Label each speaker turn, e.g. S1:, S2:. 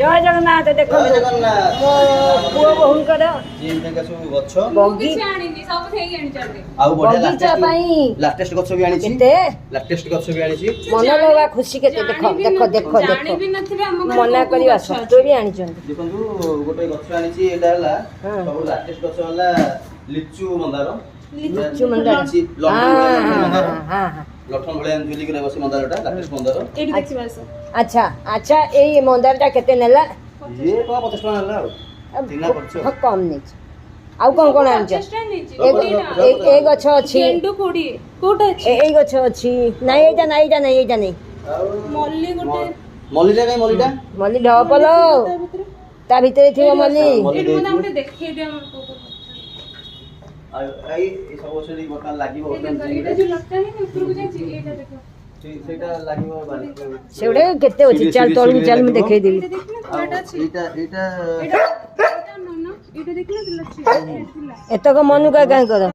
S1: जय जगन्नाथ देखो
S2: जय जगन्नाथ
S1: मो पुओ बोहुंकर
S2: ये देखा सब गछ
S1: बगी
S2: आउ बढ़िया
S1: बगीचा पाई
S2: लाटेस्ट गछ भी आनी छी
S1: केते
S2: लाटेस्ट गछ भी आनी छी
S1: मन लगा खुशी केते देखो देखो देखो देखो मना करिवा सतो भी आनी चंद
S2: देखंतु गोटे गछ आनी छी एटा हला
S1: हाँ।
S2: सब लाटेस्ट गछ हला लिचू मंदार
S1: लिचू मंदार हां हां
S2: लठन भले अंजलि करे बसे मंदारटा लाटेस्ट मंदार
S3: एडी देखिबा सो
S1: अच्छा अच्छा ए मंदारटा केते नेला
S2: ये 50 टका हला तीना परछ
S1: कम नहीं आउ कौन कौन आनछ ए गछ अछि
S3: गेंडू कोडी कोट अछि
S1: ए गछ अछि नाही एटा नाही
S3: मल्ली गोटे
S2: मल्लीटा काई मल्लीटा
S1: मल्ली ढपलो ता भितरे थिबो मल्ली
S3: एडी मते हमते देखै दे हमर को
S2: आई ए सब ओसरी बटन लागिबो
S3: एटा जो लगता है ना ऊपर को जाय एटा देखो
S2: सेटा लागिबो बारी
S1: सेउडे केते अछि चल तोळू चल मैं देखै देबी
S3: एटा देखना कोटा अछि
S2: एटा एटा
S3: एटा ना एटा देखना दिलछि
S1: एतक मनु का काई कर